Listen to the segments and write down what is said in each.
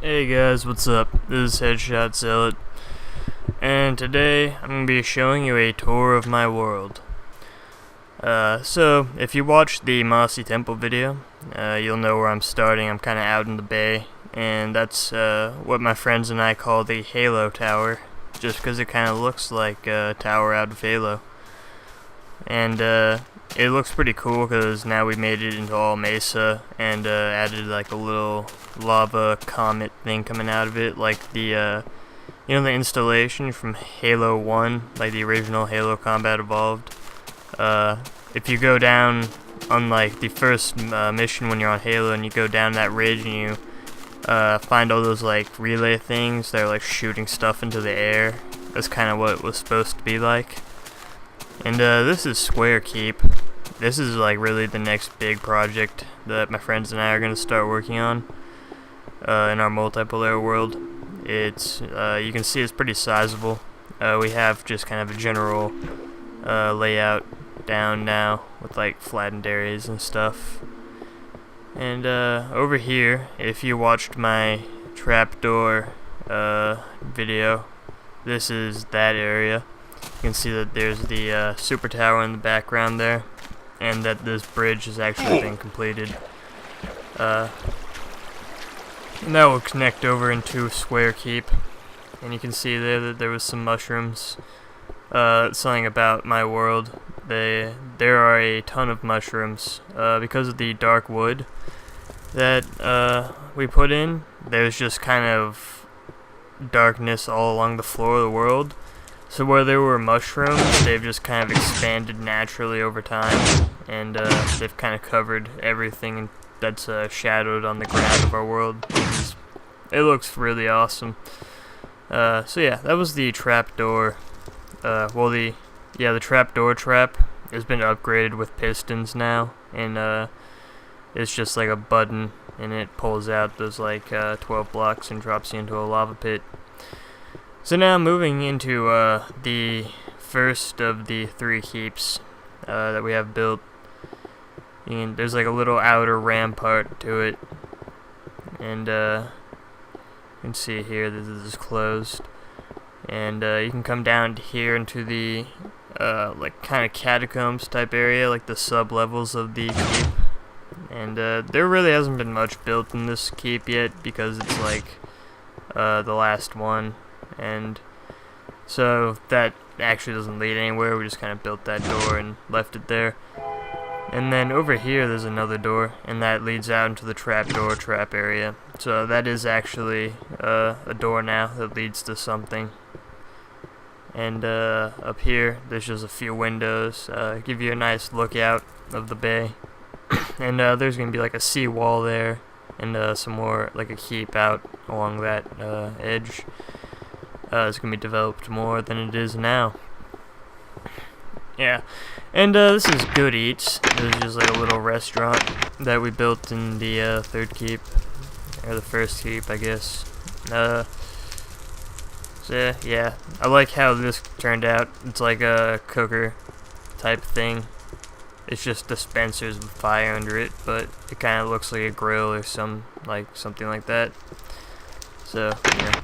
Hey guys, what's up? This is Headshot Zealot, and today I'm going to be showing you a tour of my world. So, if you watched the Mossy Temple video, you'll know where I'm starting. I'm kind of out in the bay, and that's what my friends and I call the Halo Tower, just because it kind of looks like a tower out of Halo. And it looks pretty cool because now we made it into all mesa and added like a little lava comet thing coming out of it, like the the installation from Halo 1, like the original Halo Combat Evolved. If you go down on like the first mission when you're on Halo and you go down that ridge and you find all those like relay things that are like shooting stuff into the air, that's kind of what it was supposed to be like. And this is Square Keep. This is like really the next big project that my friends and I are going to start working on in our multiplayer world. It's you can see it's pretty sizable. We have just kind of a general layout down now with like flattened areas and stuff. And over here, if you watched my trapdoor video, this is that area. You can see that there's the super tower in the background there, and that this bridge has actually been completed. And that will connect over into Square Keep, and you can see there that there was some mushrooms. Something about my world, there are a ton of mushrooms because of the dark wood that we put in. There's just kind of darkness all along the floor of the world. So where there were mushrooms, they've just kind of expanded naturally over time, and they've kind of covered everything that's shadowed on the ground of our world. It looks really awesome. So yeah, that was the trapdoor. The trapdoor trap has been upgraded with pistons now, and it's just like a button, and it pulls out those like 12 blocks and drops you into a lava pit. So now moving into the first of the 3 keeps that we have built. And there's like a little outer rampart to it, and you can see here that this is closed. And you can come down here into the like kind of catacombs type area, like the sub-levels of the keep. And there really hasn't been much built in this keep yet because it's like the last one. And so that actually doesn't lead anywhere. We just kind of built that door and left it there. And then over here there's another door, and that leads out into the trapdoor trap area. So that is actually a door now that leads to something. And up here there's just a few windows, give you a nice lookout of the bay. And there's gonna be like a seawall there, and some more like a keep out along that edge. It's going to be developed more than it is now. Yeah, and this is Good Eats. This is just like a little restaurant that we built in the 3rd keep, or the 1st keep, I guess. So yeah, I like how this turned out. It's like a cooker type thing. It's just dispensers with fire under it, but it kind of looks like a grill or something like that. So,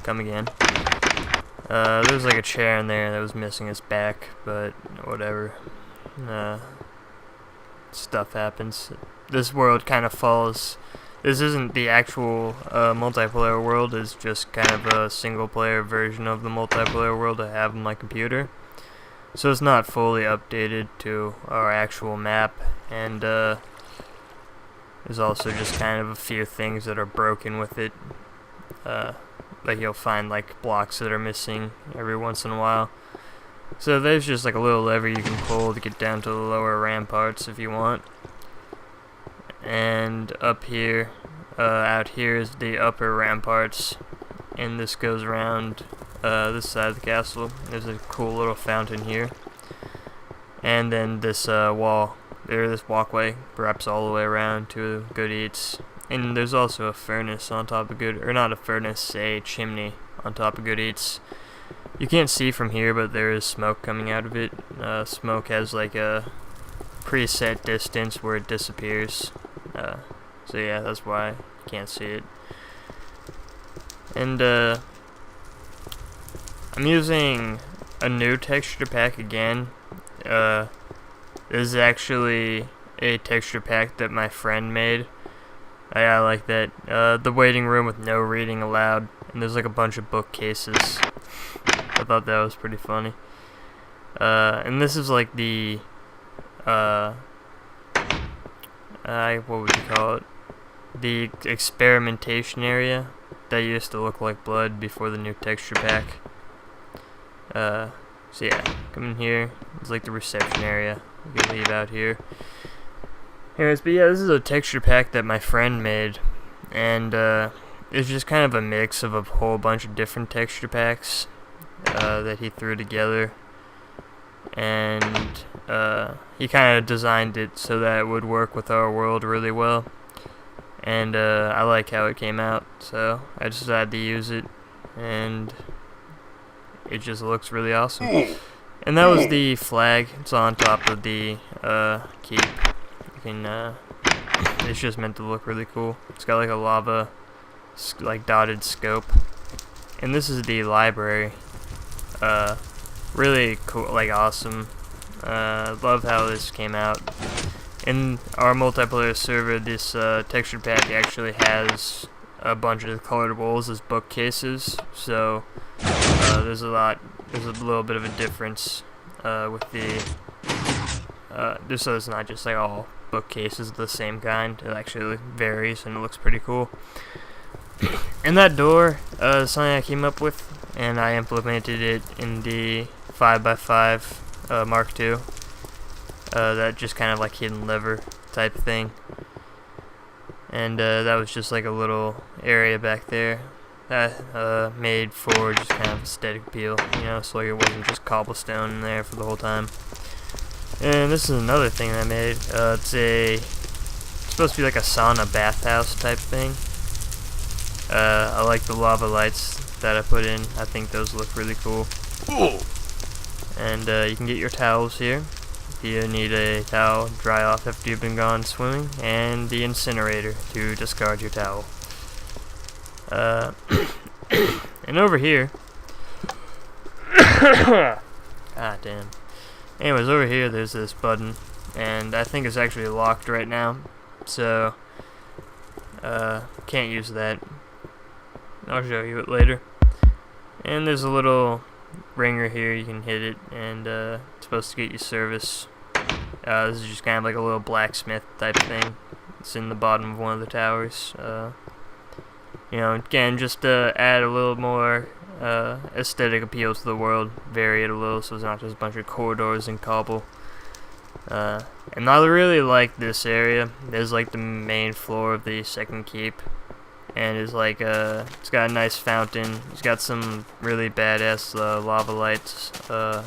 come again. There was like a chair in there that was missing its back, but whatever. Stuff happens. This world kind of falls. This isn't the actual multiplayer world. It's just kind of a single-player version of the multiplayer world I have on my computer. So it's not fully updated to our actual map, and there's also just kind of a few things that are broken with it. Like you'll find like blocks that are missing every once in a while. So there's just like a little lever you can pull to get down to the lower ramparts if you want. And up here, out here is the upper ramparts, and this goes around this side of the castle. There's a cool little fountain here, and then this this walkway wraps all the way around to Good Eats. And there's also a furnace on top of not a furnace, a chimney on top of Good Eats. You can't see from here, but there is smoke coming out of it. Smoke has like a preset distance where it disappears. So yeah, that's why you can't see it. And I'm using a new texture pack again. This is actually a texture pack that my friend made. I like that. The waiting room with no reading allowed, and there's like a bunch of bookcases. I thought that was pretty funny. And this is like the what would you call it? The experimentation area that used to look like blood before the new texture pack. So yeah, come in here. It's like the reception area. You can leave out here. Anyways, but yeah, this is a texture pack that my friend made, and it's just kind of a mix of a whole bunch of different texture packs that he threw together, and he kind of designed it so that it would work with our world really well, and I like how it came out, so I just decided to use it, and it just looks really awesome. And that was the flag. It's on top of the keep. You can, it's just meant to look really cool. It's got like a lava, like dotted scope. And this is the library. Really cool, like awesome. Love how this came out. In our multiplayer server, this texture pack actually has a bunch of colored walls as bookcases. So there's a little bit of a difference with the just so it's not just like all bookcases of the same kind. It actually varies, and it looks pretty cool. And that door is something I came up with, and I implemented it in the 5x5 Mark II. That just kind of like hidden lever type thing. And that was just like a little area back there that made for just kind of aesthetic appeal, you know, so like it wasn't just cobblestone in there for the whole time. And this is another thing I made. It's supposed to be like a sauna bathhouse type thing. I like the lava lights that I put in. I think those look really cool. And you can get your towels here if you need a towel to dry off after you've been gone swimming, and the incinerator to discard your towel. And over here, ah damn. Anyways, over here there's this button, and I think it's actually locked right now, so can't use that. I'll show you it later. And there's a little ringer here, you can hit it, and it's supposed to get you service. This is just kind of like a little blacksmith type thing. It's in the bottom of one of the towers. You know, again, just to add a little more aesthetic appeal to the world, vary it a little so it's not just a bunch of corridors and cobble. And I really like this area. There's like the main floor of the second keep, and it's like it's got a nice fountain. It's got some really badass lava lights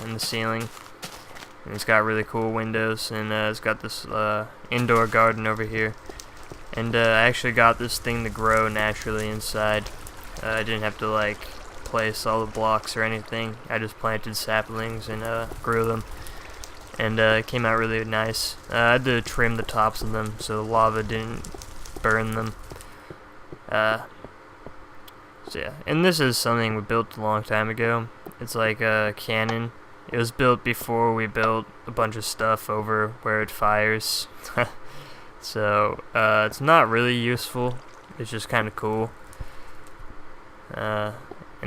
in the ceiling, and it's got really cool windows, and it's got this indoor garden over here. And I actually got this thing to grow naturally inside. I didn't have to like place all the blocks or anything. I just planted saplings and grew them, and it came out really nice. I had to trim the tops of them so the lava didn't burn them. So yeah, and this is something we built a long time ago. It's like a cannon. It was built before we built a bunch of stuff over where it fires. So it's not really useful. It's just kind of cool. And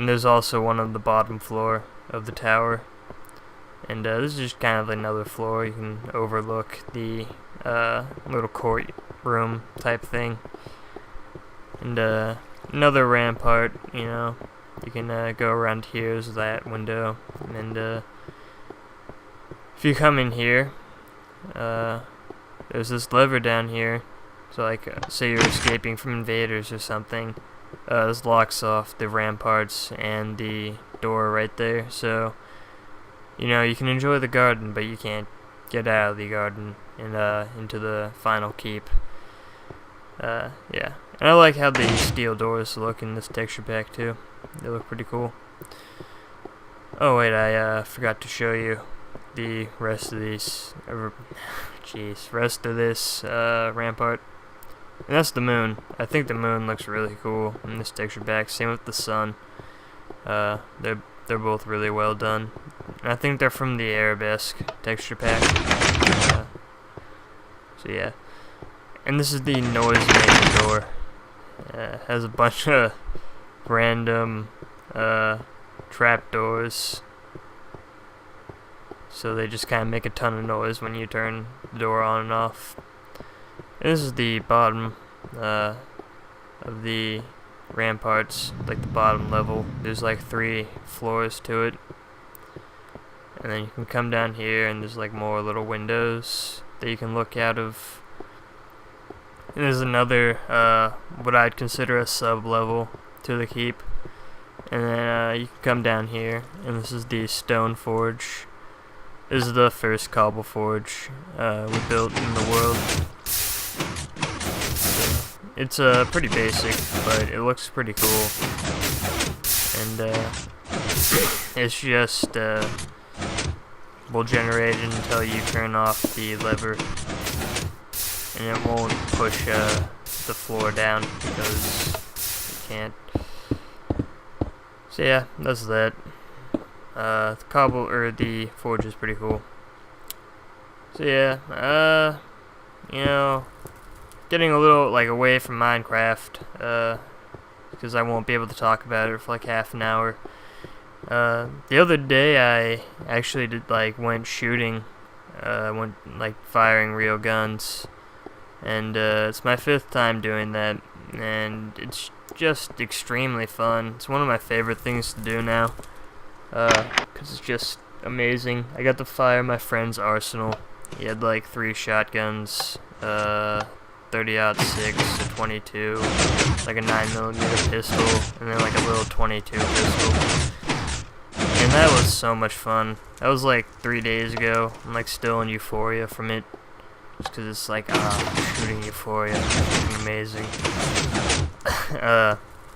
there's also one on the bottom floor of the tower. And this is just kind of another floor. You can overlook the little court room type thing. And another rampart, you know. You can go around here, is that window. And if you come in here, there's this lever down here. So like, say you're escaping from invaders or something. This locks off the ramparts and the door right there. So, you know, you can enjoy the garden, but you can't get out of the garden and into the final keep. Yeah. And I like how the steel doors look in this texture pack too. They look pretty cool. Oh wait, I forgot to show you the rest of these. Rest of this rampart. And that's the moon. I think the moon looks really cool in this texture pack. Same with the sun. They're both really well done. And I think they're from the Arabesque texture pack. So yeah. And this is the noise maker door. Has a bunch of random trapdoors. So they just kind of make a ton of noise when you turn the door on and off. And this is the bottom of the ramparts, like the bottom level. There's like 3 floors to it. And then you can come down here and there's like more little windows that you can look out of. And there's another, what I'd consider a sub-level to the keep. And then you can come down here, and this is the stone forge. This is the first cobble forge we built in the world. So it's pretty basic, but it looks pretty cool. And it's just will generate it until you turn off the lever. And it won't push the floor down because you can't. So yeah, that's that. The cobble or the forge is pretty cool. So yeah, you know, getting a little like away from Minecraft, because I won't be able to talk about it for like half an hour. The other day I actually went shooting, went like firing real guns. And it's my 5th time doing that, and it's just extremely fun. It's one of my favorite things to do now, because it's just amazing. I got to fire my friend's arsenal. He had like 3 shotguns, 30-06, a 22, like a 9mm pistol, and then like a little 22 pistol. And that was so much fun. That was like 3 days ago. I'm like still in euphoria from it. Just because it's like, shooting Euphoria. It's amazing.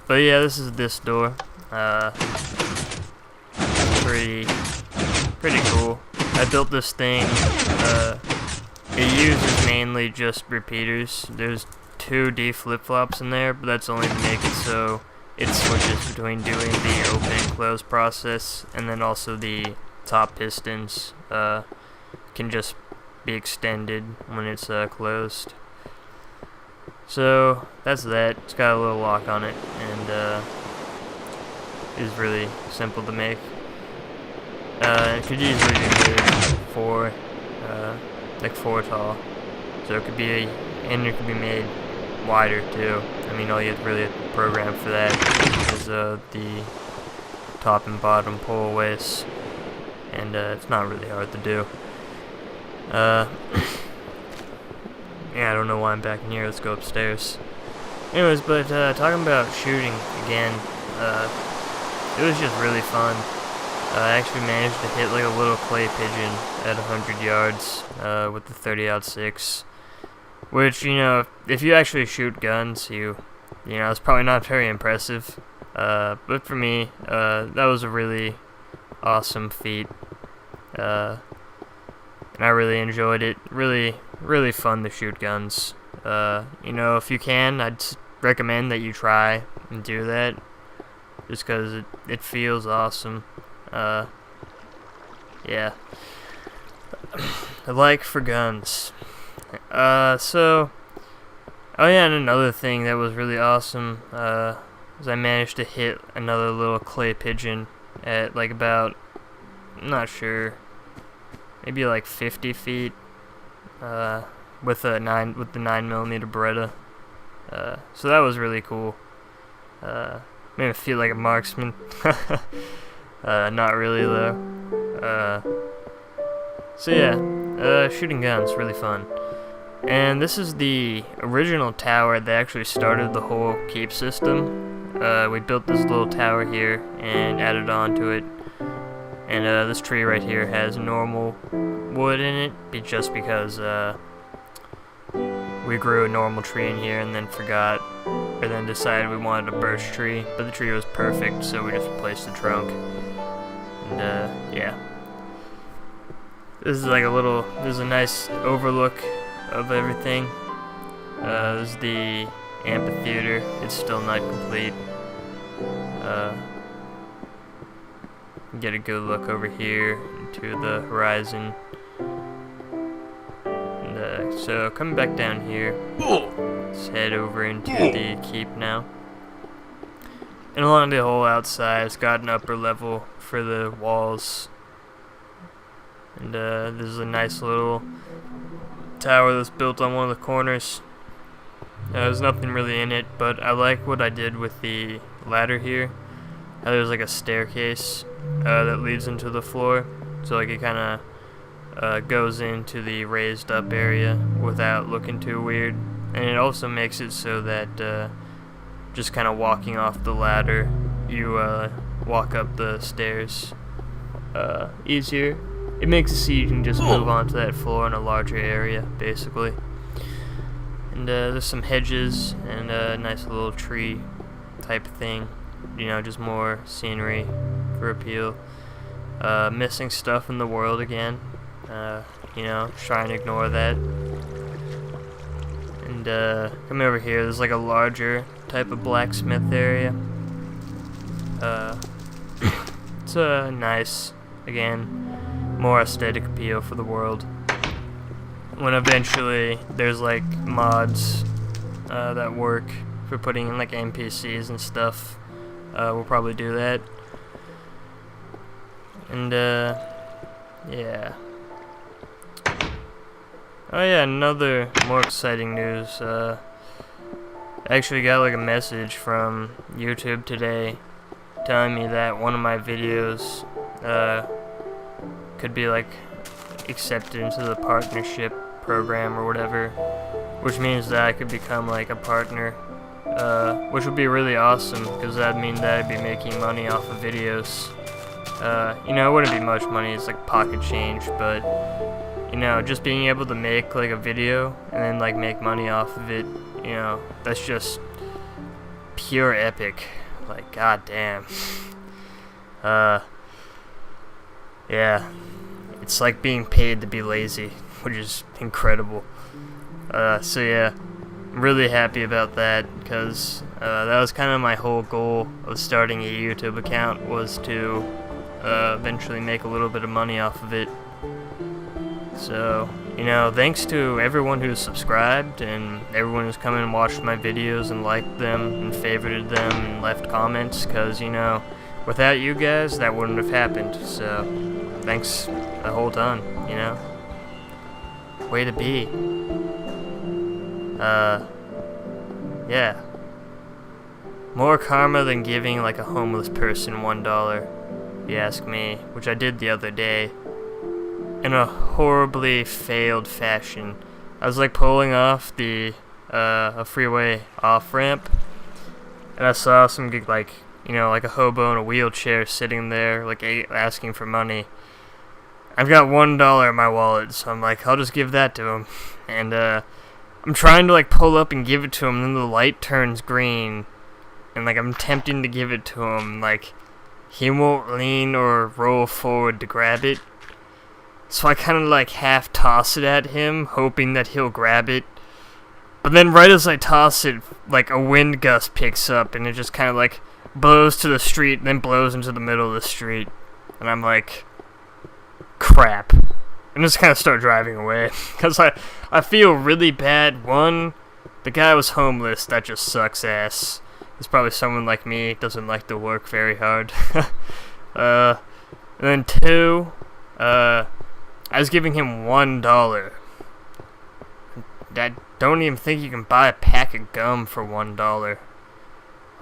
But yeah, this is this door. Pretty cool. I built this thing. It uses mainly just repeaters. There's 2 D flip-flops in there, but that's only to make it so it switches between doing the open and close process, and then also the top pistons can just be extended when it's closed. So that's that. It's got a little lock on it, and is really simple to make. It could easily be made 4 tall, so it could be, and it could be made wider too. I mean, all you really have to program for that is the top and bottom pull-aways, and it's not really hard to do. Yeah, I don't know why I'm back in here. Let's go upstairs. Anyways, but talking about shooting again, it was just really fun. I actually managed to hit like a little clay pigeon at 100 yards with the 30-06, which, you know, if you actually shoot guns, you know, it's probably not very impressive. But for me, that was a really awesome feat. And I really enjoyed it. Really fun to shoot guns. You know, if you can, I'd recommend that you try and do that, just because it feels awesome. Yeah. Like for guns. So, oh yeah, and another thing that was really awesome, was I managed to hit another little clay pigeon at like about, I'm not sure, maybe like 50 feet, with the 9mm Beretta. So that was really cool. Made me feel like a marksman. Not really though. So yeah, shooting guns, really fun. And this is the original tower that actually started the whole keep system. We built this little tower here and added on to it. And this tree right here has normal wood in it, just because we grew a normal tree in here and then forgot, or then decided we wanted a birch tree, but the tree was perfect, so we just replaced the trunk. And yeah. This is like a nice overlook of everything. This is the amphitheater. It's still not complete. Get a good look over here into the horizon. And, so coming back down here, let's head over into the keep now. And along the whole outside, it's got an upper level for the walls. And this is a nice little tower that's built on one of the corners. There's nothing really in it, but I like what I did with the ladder here. How there's like a staircase that leads into the floor, so like it kind of goes into the raised up area without looking too weird. And it also makes it so that just kind of walking off the ladder, you walk up the stairs easier. It makes it so you can just move onto that floor in a larger area, basically. And there's some hedges and a nice little tree type thing. You know, just more scenery for appeal. Missing stuff in the world again. You know, try and ignore that. And come over here, there's like a larger type of blacksmith area. It's nice, again, more aesthetic appeal for the world. When eventually there's like mods that work for putting in like NPCs and stuff, we'll probably do that. And yeah. Oh yeah, another more exciting news. I actually got like a message from YouTube today telling me that one of my videos could be like accepted into the partnership program or whatever, which means that I could become like a partner, which would be really awesome, because that'd mean that I'd be making money off of videos. You know, it wouldn't be much money, it's like pocket change, but you know, just being able to make like a video and then like make money off of it, you know, that's just pure epic. Like, goddamn. Yeah, it's like being paid to be lazy, which is incredible. So yeah, I'm really happy about that, because that was kind of my whole goal of starting a YouTube account, was to eventually make a little bit of money off of it. So, you know, thanks to everyone who's subscribed and everyone who's come in and watched my videos and liked them and favorited them and left comments, because, you know, without you guys, that wouldn't have happened. So, thanks the whole ton, you know. Way to be. Yeah. More karma than giving like a homeless person $1, if you ask me, which I did the other day. In a horribly failed fashion. I was like pulling off the a freeway off ramp, and I saw some like, you know, like a hobo in a wheelchair sitting there like asking for money. I've got $1 in my wallet, so I'm like, I'll just give that to him. And I'm trying to like pull up and give it to him, and then the light turns green, and like I'm attempting to give it to him, like he won't lean or roll forward to grab it. So I kind of like half toss it at him, hoping that he'll grab it. But then right as I toss it, like a wind gust picks up, and it just kind of like blows to the street, and then blows into the middle of the street. And I'm like, crap. And just kind of start driving away. Because I feel really bad. One, the guy was homeless. That just sucks ass. It's probably someone like me, doesn't like to work very hard. And then two, I was giving him $1. I don't even think you can buy a pack of gum for $1.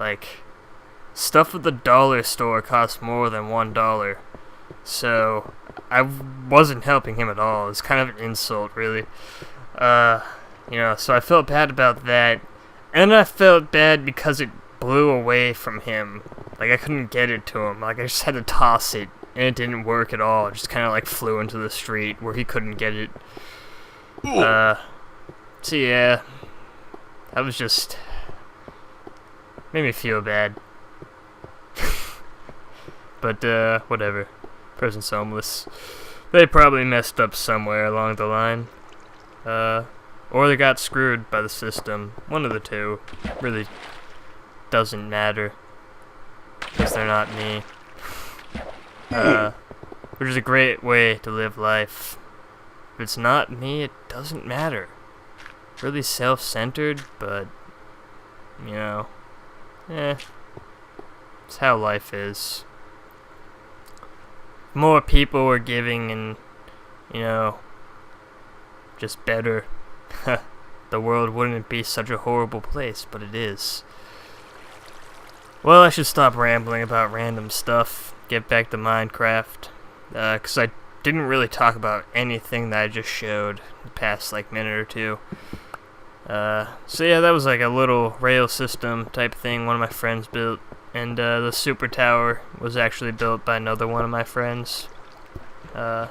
Like, stuff at the dollar store costs more than $1. So, I wasn't helping him at all. It's kind of an insult, really. You know, so I felt bad about that. And I felt bad because it blew away from him. Like, I couldn't get it to him. Like, I just had to toss it. And it didn't work at all. It just kind of like flew into the street where he couldn't get it. So yeah, that was just made me feel bad. But whatever. Person's homeless. They probably messed up somewhere along the line. or they got screwed by the system. One of the two. Really doesn't matter, because they're not me. Which is a great way to live life. If it's not me, it doesn't matter. Really self-centered, but, you know, it's how life is. If more people were giving and, you know, just better, the world wouldn't be such a horrible place, but it is. Well, I should stop rambling about random stuff, get back to Minecraft, because I didn't really talk about anything that I just showed the past, like, minute or two. So yeah, that was like a little rail system type thing one of my friends built, and the super tower was actually built by another one of my friends. So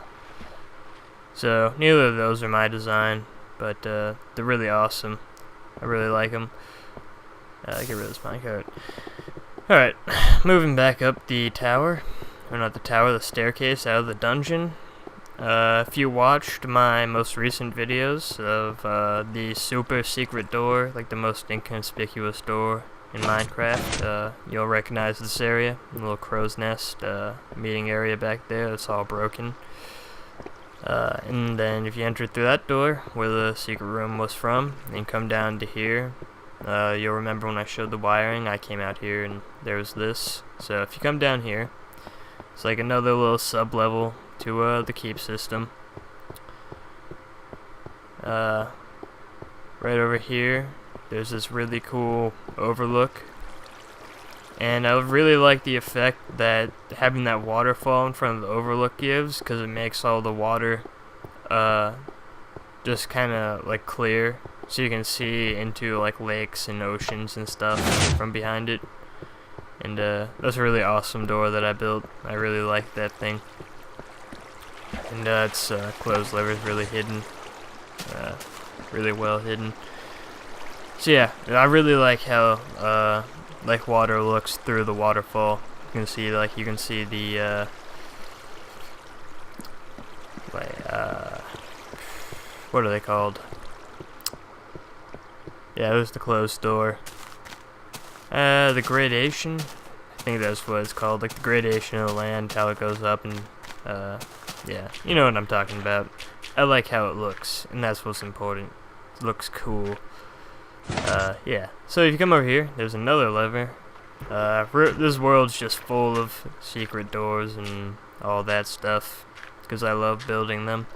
neither of those are my design, but they're really awesome. I really like them. Get rid of this minecart. Alright, moving back up the tower, or not the tower, the staircase out of the dungeon. If you watched my most recent videos of the super secret door, like the most inconspicuous door in Minecraft, you'll recognize this area, the little crow's nest meeting area back there that's all broken. And then if you enter through that door, where the secret room was from, and come down to here, you'll remember when I showed the wiring, I came out here and there was this. So if you come down here, it's like another little sub-level to the keep system. Right over here, there's this really cool overlook, and I really like the effect that having that waterfall in front of the overlook gives, because it makes all the water just kind of like clear, so you can see into like lakes and oceans and stuff from behind it. And that's a really awesome door that I built. I really like that thing. And its closed lever is really hidden, really well hidden. So yeah, I really like how like water looks through the waterfall. You can see the what are they called? Yeah, it was the closed door. The gradation, I think that's what it's called, like the gradation of the land, how it goes up, and yeah, you know what I'm talking about. I like how it looks, and that's what's important. It looks cool. Yeah, so if you come over here, there's another lever. This world's just full of secret doors and all that stuff, because I love building them.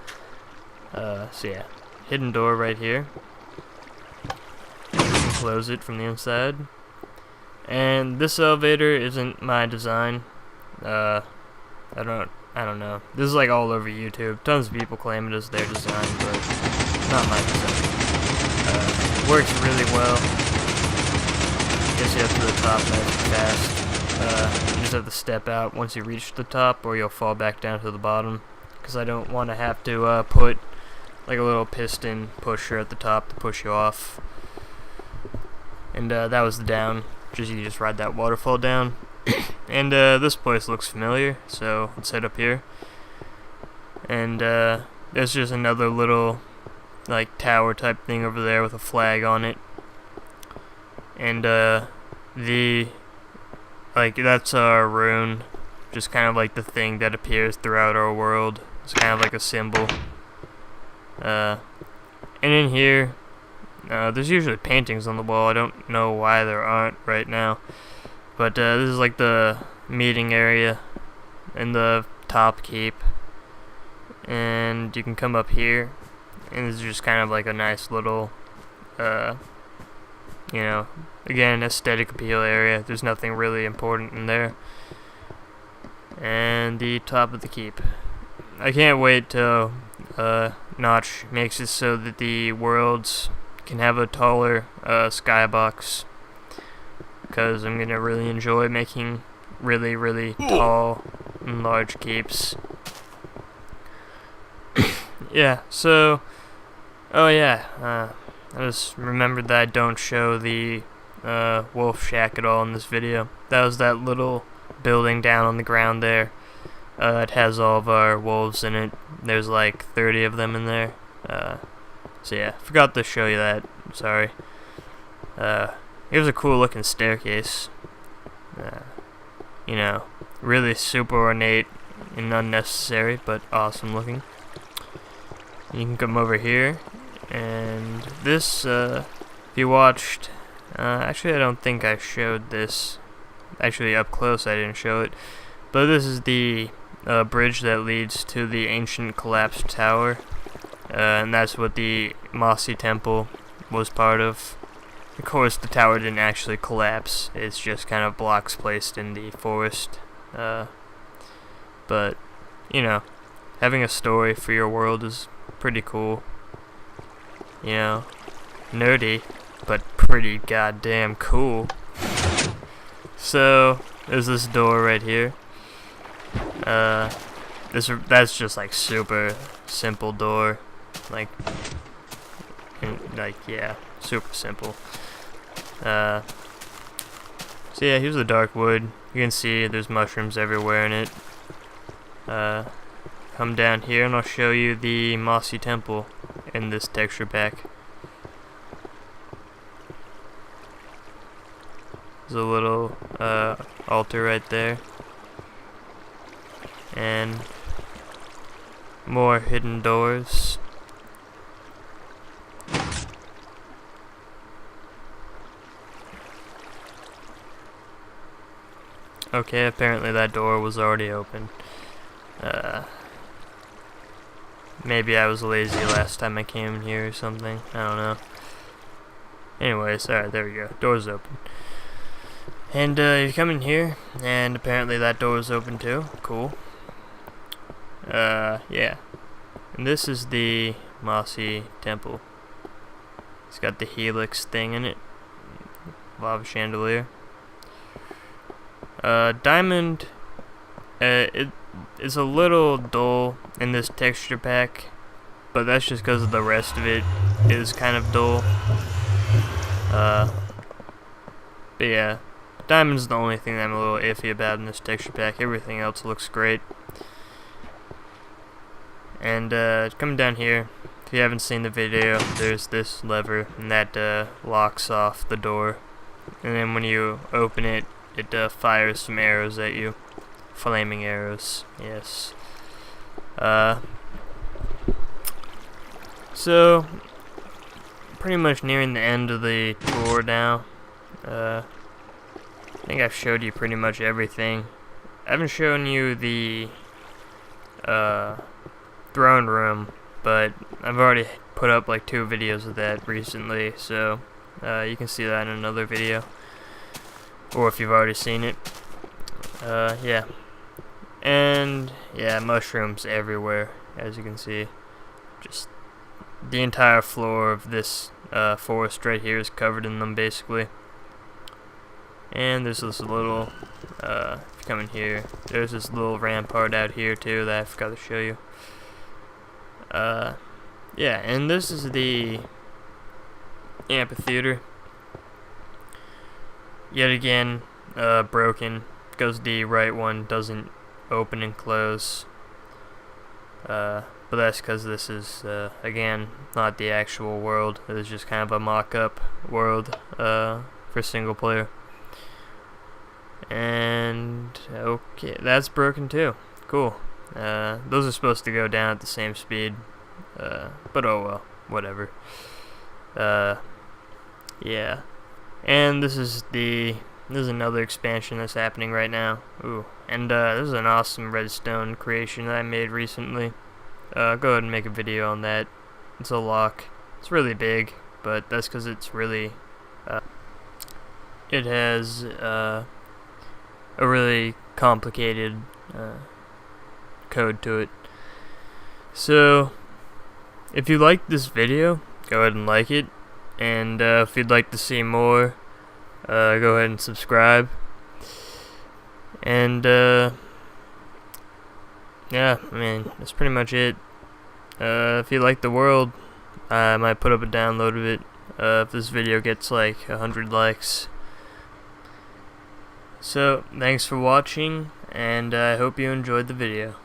So yeah, hidden door right here. You can close it from the inside. And this elevator isn't my design. I don't know. This is like all over YouTube. Tons of people claim it as their design, but not my design. Works really well. Gets you up to the top nice and fast. You just have to step out once you reach the top, or you'll fall back down to the bottom. Because I don't want to have to put like a little piston pusher at the top to push you off. And that was the down. You just ride that waterfall down. And this place looks familiar, so let's head up here. And there's just another little like tower type thing over there with a flag on it. And that's our rune, just kind of like the thing that appears throughout our world. It's kind of like a symbol. And in here, there's usually paintings on the wall. I don't know why there aren't right now. But this is like the meeting area in the top keep. And you can come up here. And this is just kind of like a nice little, you know, again, aesthetic appeal area. There's nothing really important in there. And the top of the keep. I can't wait till Notch makes it so that the worlds can have a taller skybox, because I'm gonna really enjoy making really, really tall and large keeps. Yeah, so oh yeah, I just remembered that I don't show the wolf shack at all in this video. That was that little building down on the ground there. It has all of our wolves in it. There's like 30 of them in there. So yeah, forgot to show you that. Sorry. Here's a cool looking staircase. You know, really super ornate and unnecessary, but awesome looking. You can come over here, and this, if you watched, actually I don't think I showed this, actually up close I didn't show it, but this is the bridge that leads to the ancient collapsed tower, and that's what the Mossy temple was part of. Of course, the tower didn't actually collapse, it's just kind of blocks placed in the forest, but, you know, having a story for your world is pretty cool. You know, nerdy, but pretty goddamn cool. So, there's this door right here. That's just like super simple door. Like, yeah, super simple. So yeah, here's the dark wood. You can see there's mushrooms everywhere in it. Come down here and I'll show you the Mossy temple in this texture pack. There's a little altar right there. And more hidden doors. Okay, apparently that door was already open. Maybe I was lazy last time I came in here or something. I don't know. Anyways, alright, there we go. Door's open. And you come in here, and apparently that door is open too. Cool. Yeah. And this is the Mossy temple. It's got the helix thing in it. Lava chandelier. Diamond, it is a little dull in this texture pack, but that's just because the rest of it is kind of dull. But yeah, diamond's the only thing that I'm a little iffy about in this texture pack. Everything else looks great. And coming down here, if you haven't seen the video, there's this lever, and that locks off the door. And then when you open it, it fires some arrows at you. Flaming arrows, yes. So, pretty much nearing the end of the tour now. I think I've showed you pretty much everything. I haven't shown you the throne room, but I've already put up like 2 videos of that recently, so you can see that in another video. Or if you've already seen it. Yeah. And, yeah, mushrooms everywhere, as you can see. Just the entire floor of this forest right here is covered in them, basically. And there's this little, if you come in here, there's this little rampart out here, too, that I forgot to show you. Yeah, and this is the amphitheater. Yet again, broken, because the right one doesn't open and close. But that's because this is, again, not the actual world. It is just kind of a mock-up world for single player. And, okay, that's broken too. Cool. Those are supposed to go down at the same speed. But oh well, whatever. Yeah. And this is another expansion that's happening right now. Ooh, and this is an awesome redstone creation that I made recently. Go ahead and make a video on that. It's a lock. It's really big, but that's because it's really, it has a really complicated code to it. So, if you liked this video, go ahead and like it. And if you'd like to see more, go ahead and subscribe. And yeah, I mean, that's pretty much it. If you like the world, I might put up a download of it if this video gets like 100 likes. So, thanks for watching, and I hope you enjoyed the video.